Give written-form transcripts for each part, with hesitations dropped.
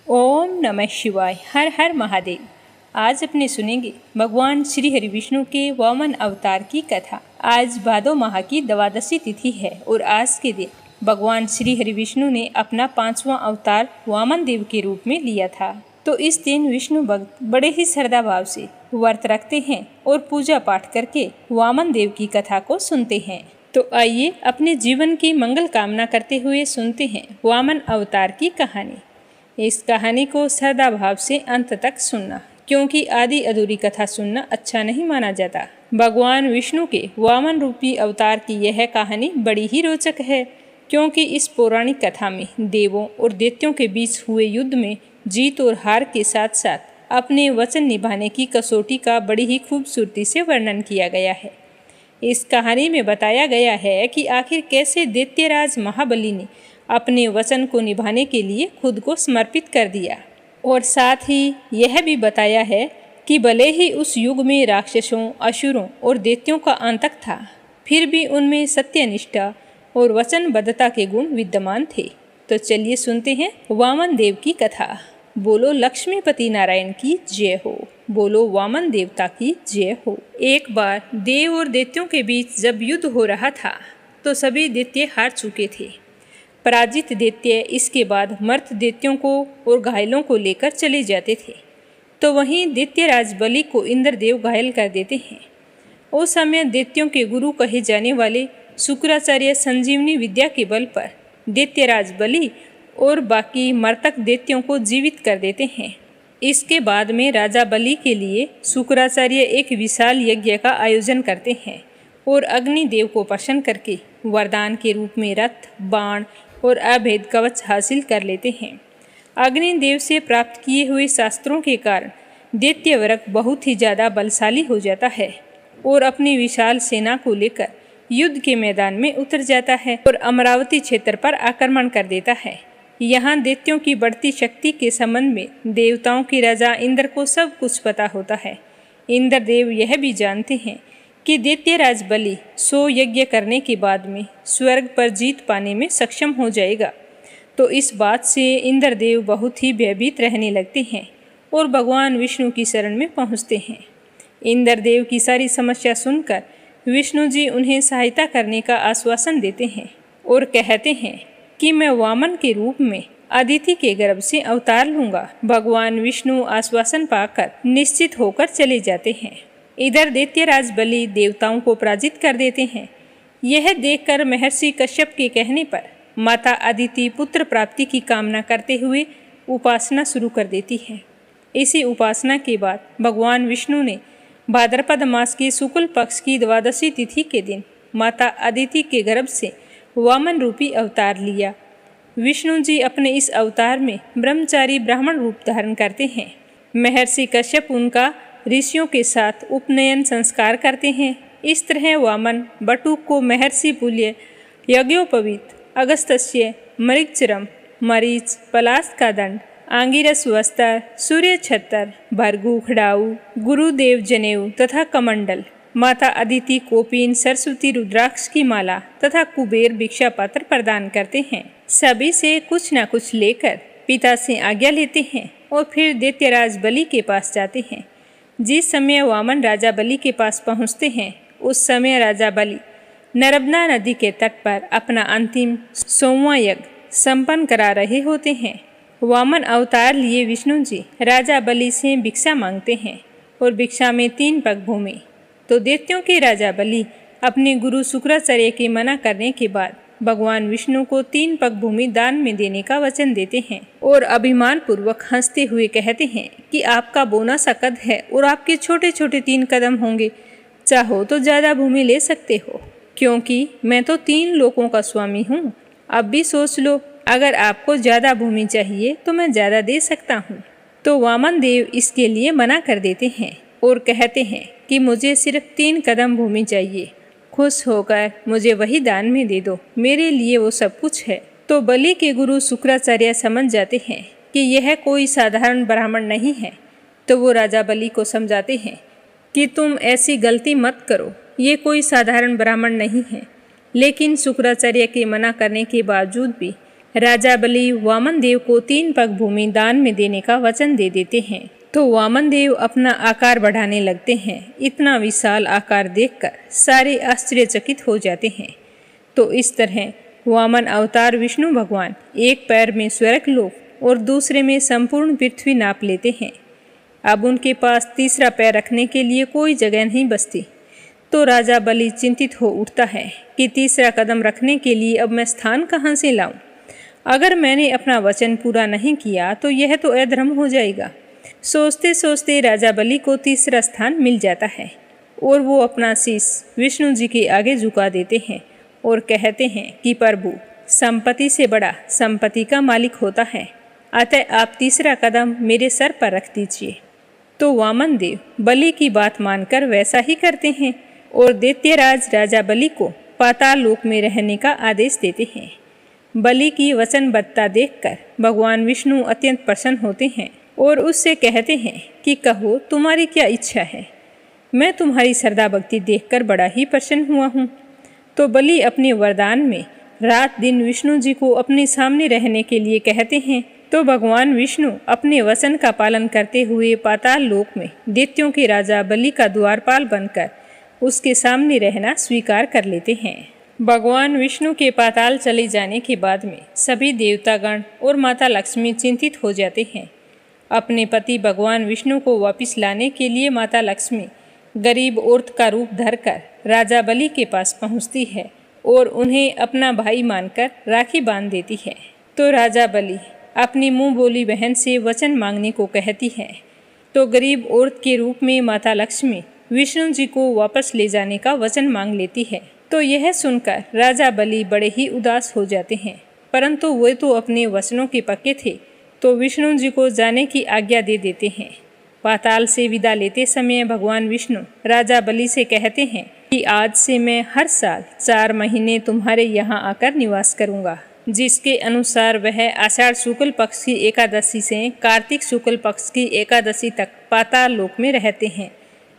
ओम नमः शिवाय। हर हर महादेव। आज अपने सुनेंगे भगवान श्री हरि विष्णु के वामन अवतार की कथा। आज भादो माह की द्वादशी तिथि है और आज के दिन भगवान श्री हरि विष्णु ने अपना 5वां अवतार वामन देव के रूप में लिया था। तो इस दिन विष्णु भक्त बड़े ही श्रद्धा भाव से व्रत रखते हैं और पूजा पाठ करके वामन देव की कथा को सुनते हैं। तो आइए अपने जीवन की मंगल कामना करते हुए सुनते हैं वामन अवतार की कहानी। इस कहानी को श्रद्धा भाव से अंत तक सुनना, क्योंकि आधी अधूरी कथा सुनना अच्छा नहीं माना जाता। भगवान विष्णु के वामन रूपी अवतार की यह कहानी बड़ी ही रोचक है, क्योंकि इस पौराणिक कथा में देवों और दैत्यों के बीच हुए युद्ध में जीत और हार के साथ साथ अपने वचन निभाने की कसौटी का बड़ी ही खूबसूरती से वर्णन किया गया है। इस कहानी में बताया गया है कि आखिर कैसे दैत्यराज महाबली ने अपने वचन को निभाने के लिए खुद को समर्पित कर दिया, और साथ ही यह भी बताया है कि भले ही उस युग में राक्षसों, असुरों और दैत्यों का आतंक था, फिर भी उनमें सत्यनिष्ठा और वचनबद्धता के गुण विद्यमान थे। तो चलिए सुनते हैं वामन देव की कथा। बोलो लक्ष्मीपति नारायण की जय हो, बोलो वामन देवता की जय हो। एक बार देव और दैत्यों के बीच जब युद्ध हो रहा था तो सभी दैत्य हार चुके थे। पराजित दैत्य इसके बाद मर्त दैत्यों को और घायलों को लेकर चले जाते थे। तो वहीं दैत्यराज बलि को इंद्रदेव घायल कर देते हैं। उस समय दैत्यों के गुरु कहे जाने वाले शुक्राचार्य संजीवनी विद्या के बल पर दैत्यराज बलि और बाकी मर्तक दैत्यों को जीवित कर देते हैं। इसके बाद में राजा बलि के लिए शुक्राचार्य एक विशाल यज्ञ का आयोजन करते हैं और अग्निदेव को प्रसन्न करके वरदान के रूप में रथ, बाण और अभेद कवच हासिल कर लेते हैं। अग्निदेव से प्राप्त किए हुए शास्त्रों के कारण दैत्य वर्ग बहुत ही ज़्यादा बलशाली हो जाता है और अपनी विशाल सेना को लेकर युद्ध के मैदान में उतर जाता है और अमरावती क्षेत्र पर आक्रमण कर देता है। यहाँ दैत्यों की बढ़ती शक्ति के संबंध में देवताओं के राजा इंद्र को सब कुछ पता होता है। इंद्रदेव यह भी जानते हैं कि दैत्यराज बलि 100 यज्ञ करने के बाद में स्वर्ग पर जीत पाने में सक्षम हो जाएगा। तो इस बात से इंद्रदेव बहुत ही भयभीत रहने लगते हैं और भगवान विष्णु की शरण में पहुंचते हैं। इंद्रदेव की सारी समस्या सुनकर विष्णु जी उन्हें सहायता करने का आश्वासन देते हैं और कहते हैं कि मैं वामन के रूप में अदिति के गर्भ से अवतार लूंगा। भगवान विष्णु आश्वासन पाकर निश्चित होकर चले जाते हैं। इधर दैत्यराज बलि देवताओं को पराजित कर देते हैं। यह देखकर महर्षि कश्यप के कहने पर माता अदिति पुत्र प्राप्ति की कामना करते हुए उपासना शुरू कर देती है। इसी उपासना के बाद भगवान विष्णु ने भाद्रपद मास के शुक्ल पक्ष की द्वादशी तिथि के दिन माता अदिति के गर्भ से वामन रूपी अवतार लिया। विष्णु जी अपने इस अवतार में ब्रह्मचारी ब्राह्मण रूप धारण करते हैं। महर्षि कश्यप उनका ऋषियों के साथ उपनयन संस्कार करते हैं। इस तरह वामन बटुक को महर्षि पुल्य, यज्ञोपवीत, अगस्त्य, मरीचरम, मरीच, पलाश का दंड, आंगिरस वस्त्र, सूर्य छत्तर, भर्गु खड़ाऊ, गुरुदेव जनेऊ तथा कमंडल, माता अदिति कोपिन, सरस्वती रुद्राक्ष की माला तथा कुबेर भिक्षा पात्र प्रदान करते हैं। सभी से कुछ न कुछ लेकर पिता से आज्ञा लेते हैं और फिर दैत्यराज बलि के पास जाते हैं। जिस समय वामन राजा बलि के पास पहुंचते हैं, उस समय राजा बलि नर्मदा नदी के तट पर अपना अंतिम 100वां यज्ञ संपन्न करा रहे होते हैं। वामन अवतार लिए विष्णु जी राजा बलि से भिक्षा मांगते हैं और भिक्षा में 3 पग भूमि। तो दैत्यों के राजा बलि अपने गुरु शुक्राचार्य के मना करने के बाद भगवान विष्णु को 3 पग भूमि दान में देने का वचन देते हैं और अभिमान पूर्वक हंसते हुए कहते हैं कि आपका बोना सा कद है और आपके छोटे छोटे 3 कदम होंगे, चाहो तो ज़्यादा भूमि ले सकते हो, क्योंकि मैं तो 3 लोकों का स्वामी हूँ। अब भी सोच लो, अगर आपको ज़्यादा भूमि चाहिए तो मैं ज़्यादा दे सकता हूँ। तो वामन देव इसके लिए मना कर देते हैं और कहते हैं कि मुझे सिर्फ 3 कदम भूमि चाहिए, खुश होकर मुझे वही दान में दे दो, मेरे लिए वो सब कुछ है। तो बलि के गुरु शुक्राचार्य समझ जाते हैं कि यह कोई साधारण ब्राह्मण नहीं है। तो वो राजा बलि को समझाते हैं कि तुम ऐसी गलती मत करो, ये कोई साधारण ब्राह्मण नहीं है। लेकिन शुक्राचार्य के मना करने के बावजूद भी राजा बलि वामन देव को 3 पग भूमि दान में देने का वचन दे देते हैं। तो वामन देव अपना आकार बढ़ाने लगते हैं। इतना विशाल आकार देखकर सारे आश्चर्यचकित हो जाते हैं। तो इस तरह वामन अवतार विष्णु भगवान एक पैर में स्वर्ग लोक और दूसरे में संपूर्ण पृथ्वी नाप लेते हैं। अब उनके पास तीसरा पैर रखने के लिए कोई जगह नहीं बचती। तो राजा बलि चिंतित हो उठता है कि तीसरा कदम रखने के लिए अब मैं स्थान कहाँ से लाऊं? अगर मैंने अपना वचन पूरा नहीं किया तो यह तो अधर्म हो जाएगा। सोचते सोचते राजा बलि को तीसरा स्थान मिल जाता है और वो अपना शीश विष्णु जी के आगे झुका देते हैं और कहते हैं कि प्रभु, संपत्ति से बड़ा संपत्ति का मालिक होता है, अतः आप तीसरा कदम मेरे सर पर रख दीजिए। तो वामन देव बलि की बात मानकर वैसा ही करते हैं और दैत्यराज राजा बलि को पाताल लोक में रहने का आदेश देते हैं। बलि की वचनबद्धता देखकर भगवान विष्णु अत्यंत प्रसन्न होते हैं और उससे कहते हैं कि कहो, तुम्हारी क्या इच्छा है? मैं तुम्हारी श्रद्धा भक्ति देखकर बड़ा ही प्रसन्न हुआ हूँ। तो बलि अपने वरदान में रात दिन विष्णु जी को अपने सामने रहने के लिए कहते हैं। तो भगवान विष्णु अपने वचन का पालन करते हुए पाताल लोक में दैत्यों के राजा बलि का द्वारपाल बनकर उसके सामने रहना स्वीकार कर लेते हैं। भगवान विष्णु के पाताल चले जाने के बाद में सभी देवतागण और माता लक्ष्मी चिंतित हो जाते हैं। अपने पति भगवान विष्णु को वापस लाने के लिए माता लक्ष्मी गरीब औरत का रूप धरकर राजा बलि के पास पहुंचती है और उन्हें अपना भाई मानकर राखी बांध देती है। तो राजा बलि अपनी मुंह बोली बहन से वचन मांगने को कहती है। तो गरीब औरत के रूप में माता लक्ष्मी विष्णु जी को वापस ले जाने का वचन मांग लेती है। तो यह सुनकर राजा बलि बड़े ही उदास हो जाते हैं, परंतु वे तो अपने वचनों के पक्के थे। तो विष्णु जी को जाने की आज्ञा दे देते हैं। पाताल से विदा लेते समय भगवान विष्णु राजा बलि से कहते हैं कि आज से मैं हर साल 4 महीने तुम्हारे यहाँ आकर निवास करूँगा, जिसके अनुसार वह आषाढ़ शुक्ल पक्ष की एकादशी से कार्तिक शुक्ल पक्ष की एकादशी तक पाताल लोक में रहते हैं।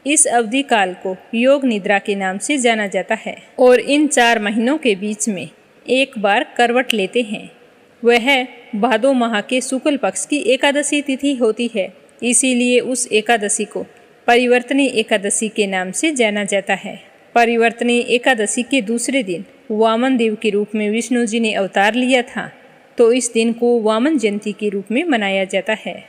इस अवधि काल को योग निद्रा के नाम से जाना जाता है और इन 4 महीनों के बीच में एक बार करवट लेते हैं। वह भादो माह के शुक्ल पक्ष की एकादशी तिथि होती है, इसीलिए उस एकादशी को परिवर्तनी एकादशी के नाम से जाना जाता है। परिवर्तनी एकादशी के दूसरे दिन वामन देव के रूप में विष्णु जी ने अवतार लिया था, तो इस दिन को वामन जयंती के रूप में मनाया जाता है।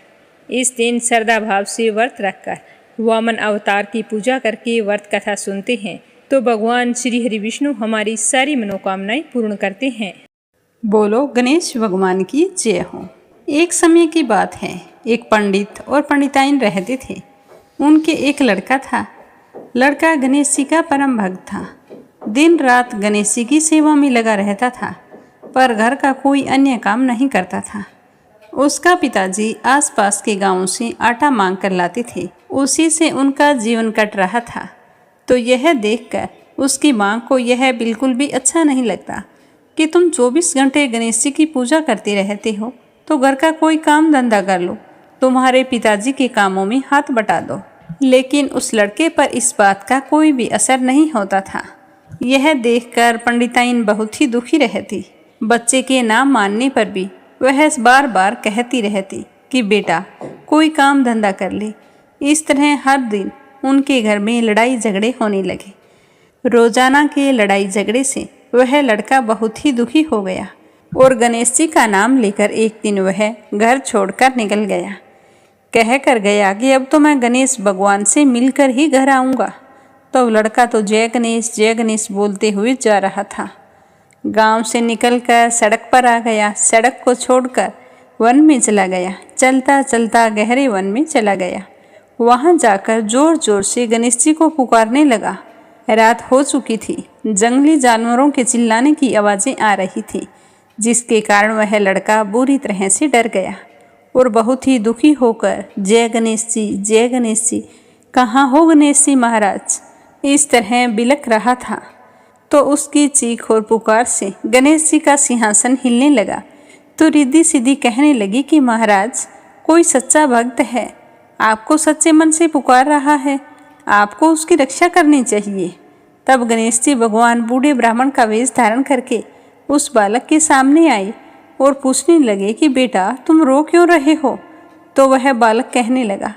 इस दिन श्रद्धा भाव से व्रत रखकर वामन अवतार की पूजा करके व्रत कथा सुनते हैं तो भगवान श्री हरि विष्णु हमारी सारी मनोकामनाएं पूर्ण करते हैं। बोलो गणेश भगवान की जय हो। एक समय की बात है, एक पंडित और पंडिताइन रहते थे। उनके एक लड़का था। लड़का गणेश जी का परम भक्त था। दिन रात गणेश जी की सेवा में लगा रहता था, पर घर का कोई अन्य काम नहीं करता था। उसका पिताजी आसपास के गांवों से आटा मांग कर लाते थे, उसी से उनका जीवन कट रहा था। तो यह देखकर उसकी माँ को यह बिल्कुल भी अच्छा नहीं लगता कि तुम 24 घंटे गणेश जी की पूजा करते रहते हो, तो घर का कोई काम धंधा कर लो, तुम्हारे पिताजी के कामों में हाथ बटा दो। लेकिन उस लड़के पर इस बात का कोई भी असर नहीं होता था। यह देखकर पंडिताइन बहुत ही दुखी रहती। बच्चे के ना मानने पर भी वह बार बार कहती रहती कि बेटा कोई काम धंधा कर ले। इस तरह हर दिन उनके घर में लड़ाई झगड़े होने लगे। रोजाना के लड़ाई झगड़े से वह लड़का बहुत ही दुखी हो गया और गणेश जी का नाम लेकर एक दिन वह घर छोड़कर निकल गया। कह कर गया कि अब तो मैं गणेश भगवान से मिलकर ही घर आऊँगा। तो लड़का तो जय गणेश बोलते हुए जा रहा था। गांव से निकलकर सड़क पर आ गया। सड़क को छोड़कर वन में चला गया। चलता चलता गहरे वन में चला गया। वहां जाकर जोर जोर से गणेश जी को पुकारने लगा। रात हो चुकी थी। जंगली जानवरों के चिल्लाने की आवाज़ें आ रही थी, जिसके कारण वह लड़का बुरी तरह से डर गया और बहुत ही दुखी होकर जय गणेश जी, कहाँ हो गणेश जी महाराज, इस तरह बिलख रहा था। तो उसकी चीख और पुकार से गणेश जी का सिंहासन हिलने लगा। तो रिद्धि सिद्धि कहने लगी कि महाराज, कोई सच्चा भक्त है, आपको सच्चे मन से पुकार रहा है, आपको उसकी रक्षा करनी चाहिए। तब गणेश जी भगवान बूढ़े ब्राह्मण का वेश धारण करके उस बालक के सामने आए और पूछने लगे कि बेटा तुम रो क्यों रहे हो। तो वह बालक कहने लगा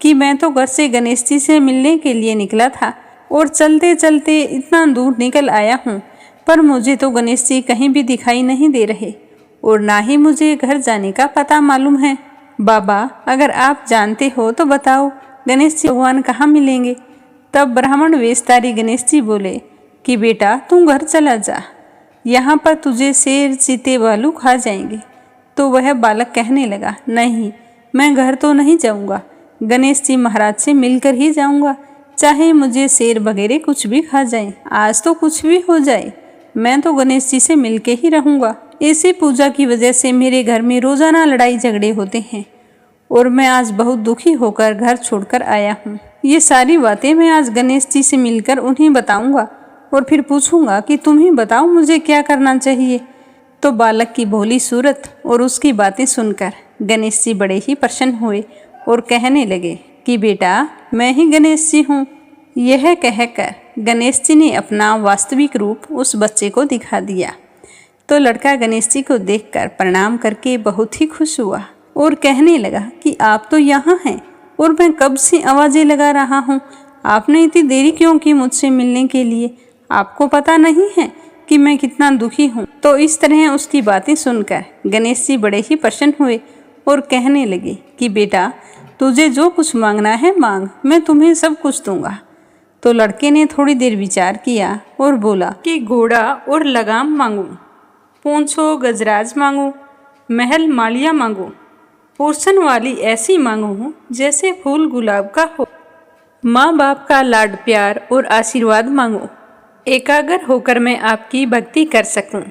कि मैं तो घर से गणेश जी से मिलने के लिए निकला था और चलते चलते इतना दूर निकल आया हूँ, पर मुझे तो गणेश जी कहीं भी दिखाई नहीं दे रहे और ना ही मुझे घर जाने का पता मालूम है। बाबा, अगर आप जानते हो तो बताओ गणेश जी भगवान कहाँ मिलेंगे। तब ब्राह्मण वेशधारी गणेश जी बोले कि बेटा तू घर चला जा, यहाँ पर तुझे शेर चीते भालू खा जाएंगे। तो वह बालक कहने लगा, नहीं, मैं घर तो नहीं जाऊँगा, गणेश जी महाराज से मिलकर ही जाऊँगा, चाहे मुझे शेर वगैरह कुछ भी खा जाए, आज तो कुछ भी हो जाए, मैं तो गणेश जी से मिलके ही रहूँगा। इसी पूजा की वजह से मेरे घर में रोजाना लड़ाई झगड़े होते हैं और मैं आज बहुत दुखी होकर घर छोड़कर आया हूँ। ये सारी बातें मैं आज गणेश जी से मिलकर उन्हें बताऊंगा और फिर पूछूंगा कि तुम ही बताओ मुझे क्या करना चाहिए। तो बालक की भोली सूरत और उसकी बातें सुनकर गणेश जी बड़े ही प्रसन्न हुए और कहने लगे कि बेटा मैं ही गणेश जी हूँ। यह कहकर गणेश जी ने अपना वास्तविक रूप उस बच्चे को दिखा दिया। तो लड़का गणेश जी को देखकर प्रणाम करके बहुत ही खुश हुआ और कहने लगा कि आप तो यहाँ हैं और मैं कब से आवाज़ें लगा रहा हूँ, आपने इतनी देरी क्यों की मुझसे मिलने के लिए, आपको पता नहीं है कि मैं कितना दुखी हूँ। तो इस तरह उसकी बातें सुनकर गणेश जी बड़े ही प्रसन्न हुए और कहने लगे कि बेटा तुझे जो कुछ मांगना है मांग, मैं तुम्हें सब कुछ दूंगा। तो लड़के ने थोड़ी देर विचार किया और बोला कि घोड़ा और लगाम मांगूं, पूंछो गजराज मांगूं, महल मालिया मांगूं, पोर्शन वाली ऐसी मांगूं जैसे फूल गुलाब का हो, माँ बाप का लाड प्यार और आशीर्वाद मांगूं, एकाग्र होकर मैं आपकी भक्ति कर सकूं,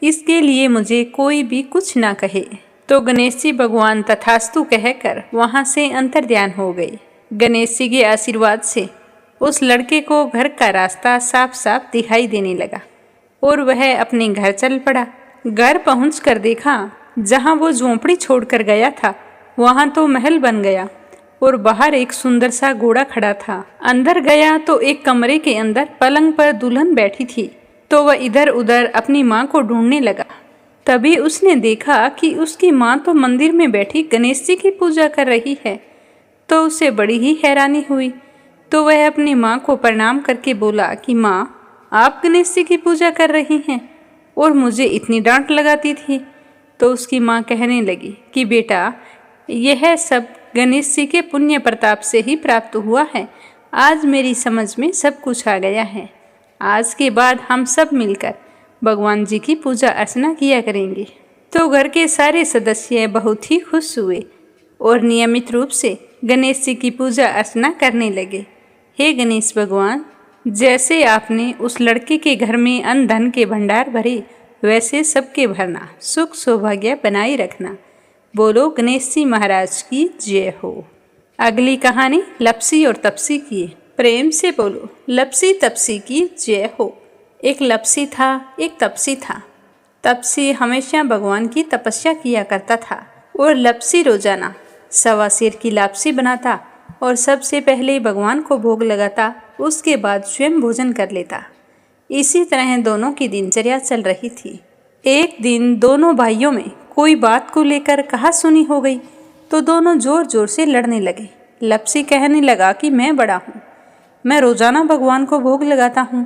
इसके लिए मुझे कोई भी कुछ ना कहे। तो गणेश जी भगवान तथास्तु कहकर वहाँ से अंतर्ध्यान हो गए। गणेश जी के आशीर्वाद से उस लड़के को घर का रास्ता साफ साफ दिखाई देने लगा और वह अपने घर चल पड़ा। घर पहुंचकर देखा जहां वो झोंपड़ी छोड़कर गया था वहां तो महल बन गया और बाहर एक सुंदर सा घोड़ा खड़ा था। अंदर गया तो एक कमरे के अंदर पलंग पर दुल्हन बैठी थी। तो वह इधर उधर अपनी माँ को ढूंढने लगा। तभी उसने देखा कि उसकी माँ तो मंदिर में बैठी गणेश जी की पूजा कर रही है। तो उसे बड़ी ही हैरानी हुई। तो वह अपनी माँ को प्रणाम करके बोला कि माँ, आप गणेश जी की पूजा कर रही हैं और मुझे इतनी डांट लगाती थी। तो उसकी माँ कहने लगी कि बेटा यह सब गणेश जी के पुण्य प्रताप से ही प्राप्त हुआ है। आज मेरी समझ में सब कुछ आ गया है। आज के बाद हम सब मिलकर भगवान जी की पूजा अर्चना किया करेंगे। तो घर के सारे सदस्य बहुत ही खुश हुए और नियमित रूप से गणेश जी की पूजा अर्चना करने लगे। हे गणेश भगवान, जैसे आपने उस लड़के के घर में अन्न धन के भंडार भरे, वैसे सबके भरना, सुख सौभाग्य बनाए रखना। बोलो गणेश जी महाराज की जय हो। अगली कहानी लपसी और तपसी की। प्रेम से बोलो लपसी तपसी की जय हो। एक लपसी था, एक तपसी था। तपसी हमेशा भगवान की तपस्या किया करता था और लपसी रोजाना 1.25 सेर की लापसी बनाता और सबसे पहले भगवान को भोग लगाता, उसके बाद स्वयं भोजन कर लेता। इसी तरह दोनों की दिनचर्या चल रही थी। एक दिन दोनों भाइयों में कोई बात को लेकर कहासुनी हो गई तो दोनों जोर जोर से लड़ने लगे। लपसी कहने लगा कि मैं बड़ा हूँ, मैं रोजाना भगवान को भोग लगाता हूँ।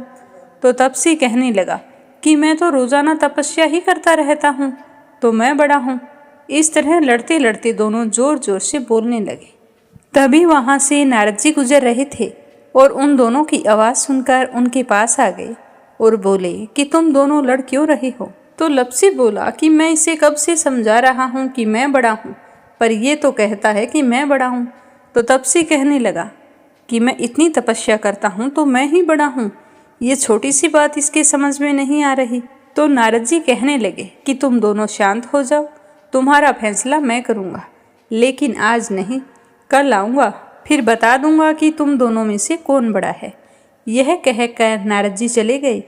तो तपसी कहने लगा कि मैं तो रोजाना तपस्या ही करता रहता हूँ, तो मैं बड़ा हूँ। इस तरह लड़ते लड़ते दोनों जोर जोर से बोलने लगे। तभी वहाँ से नारद जी गुजर रहे थे और उन दोनों की आवाज़ सुनकर उनके पास आ गए और बोले कि तुम दोनों लड़ क्यों रहे हो। तो लपसी बोला कि मैं इसे कब से समझा रहा हूँ कि मैं बड़ा हूँ, पर ये तो कहता है कि मैं बड़ा हूँ। तो तपसी कहने लगा कि मैं इतनी तपस्या करता हूँ तो मैं ही बड़ा हूँ, ये छोटी सी बात इसके समझ में नहीं आ रही। तो नारद जी कहने लगे कि तुम दोनों शांत हो जाओ, तुम्हारा फैसला मैं करूँगा, लेकिन आज नहीं, कल आऊँगा, फिर बता दूँगा कि तुम दोनों में से कौन बड़ा है। यह कहकर नारद जी चले गए।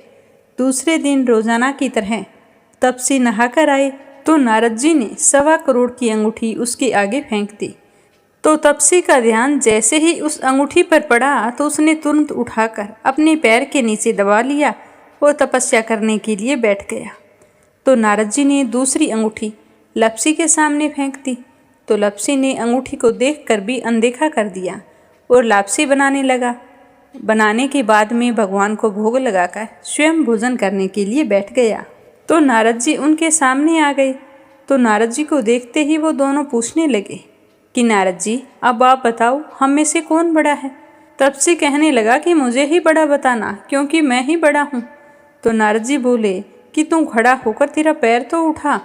दूसरे दिन रोजाना की तरह तपसी नहाकर आए तो नारद जी ने 1.25 करोड़ की अंगूठी उसके आगे फेंक दी। तो तपसी का ध्यान जैसे ही उस अंगूठी पर पड़ा तो उसने तुरंत उठाकर अपने पैर के नीचे दबा लिया और तपस्या करने के लिए बैठ गया। तो नारद जी ने दूसरी अंगूठी लपसी के सामने फेंक दी। तो लपसी ने अंगूठी को देखकर भी अनदेखा कर दिया और लापसी बनाने लगा। बनाने के बाद में भगवान को भोग लगाकर स्वयं भोजन करने के लिए बैठ गया। तो नारद जी उनके सामने आ गए। तो नारद जी को देखते ही वो दोनों पूछने लगे कि नारद जी, अब आप बताओ, हम में से कौन बड़ा है। तपसी कहने लगा कि मुझे ही बड़ा बताना, क्योंकि मैं ही बड़ा हूँ। तो नारद जी बोले कि तू खड़ा होकर तेरा पैर तो उठा।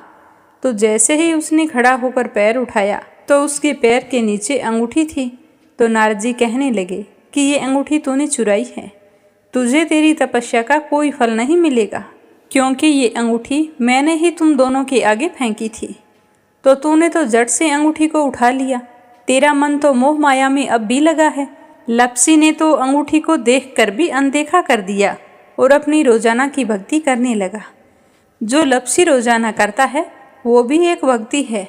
तो जैसे ही उसने खड़ा होकर पैर उठाया तो उसके पैर के नीचे अंगूठी थी। तो नारद जी कहने लगे कि ये अंगूठी तूने चुराई है, तुझे तेरी तपस्या का कोई फल नहीं मिलेगा, क्योंकि ये अंगूठी मैंने ही तुम दोनों के आगे फेंकी थी। तो तूने तो झट से अंगूठी को उठा लिया, तेरा मन तो मोह माया में अब भी लगा है। लपसी ने तो अंगूठी को देखकर भी अनदेखा कर दिया और अपनी रोजाना की भक्ति करने लगा। जो लपसी रोजाना करता है वो भी एक भक्ति है,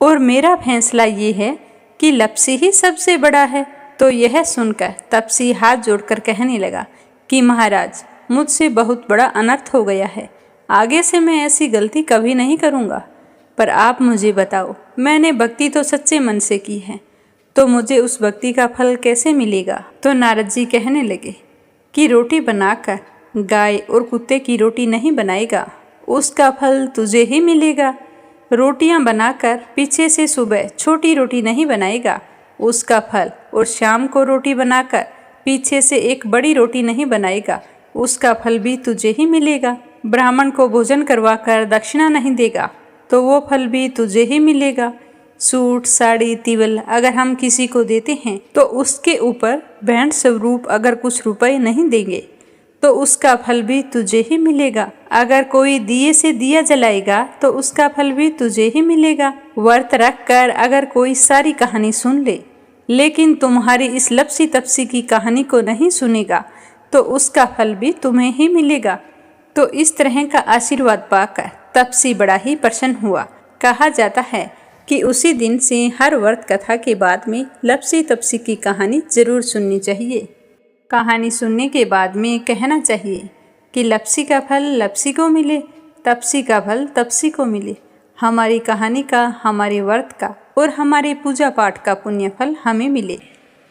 और मेरा फैसला ये है कि लपसी ही सबसे बड़ा है। तो यह सुनकर तपसी हाथ जोड़कर कहने लगा कि महाराज, मुझसे बहुत बड़ा अनर्थ हो गया है, आगे से मैं ऐसी गलती कभी नहीं करूँगा। पर आप मुझे बताओ, मैंने भक्ति तो सच्चे मन से की है, तो मुझे उस भक्ति का फल कैसे मिलेगा। तो नारद जी कहने लगे कि रोटी बनाकर गाय और कुत्ते की रोटी नहीं बनाएगा, उसका फल तुझे ही मिलेगा। रोटियां बनाकर पीछे से सुबह छोटी रोटी नहीं बनाएगा, उसका फल, और शाम को रोटी बनाकर पीछे से एक बड़ी रोटी नहीं बनाएगा, उसका फल भी तुझे ही मिलेगा। ब्राह्मण को भोजन करवाकर दक्षिणा नहीं देगा तो वो फल भी तुझे ही मिलेगा। सूट, साड़ी, तिवल अगर हम किसी को देते हैं तो उसके ऊपर भेंट स्वरूप अगर कुछ रुपए नहीं देंगे तो उसका फल भी तुझे ही मिलेगा। अगर कोई दिए से दिया जलाएगा तो उसका फल भी तुझे ही मिलेगा। व्रत रख कर अगर कोई सारी कहानी सुन ले, लेकिन तुम्हारी इस लपसी तपसी की कहानी को नहीं सुनेगा तो उसका फल भी तुम्हें ही मिलेगा। तो इस तरह का आशीर्वाद पाकर तपसी बड़ा ही प्रसन्न हुआ। कहा जाता है कि उसी दिन से हर व्रत कथा के बाद में लपसी तपसी की कहानी जरूर सुननी चाहिए। कहानी सुनने के बाद में कहना चाहिए कि लपसी का फल लपसी को मिले, तपसी का फल तपसी को मिले। हमारी कहानी का, हमारे व्रत का और हमारे पूजा पाठ का पुण्य फल हमें मिले।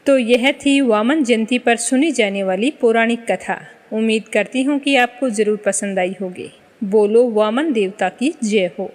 तो यह थी वामन जयंती पर सुनी जाने वाली पौराणिक कथा। उम्मीद करती हूँ कि आपको ज़रूर पसंद आई होगी। बोलो वामन देवता की जय हो।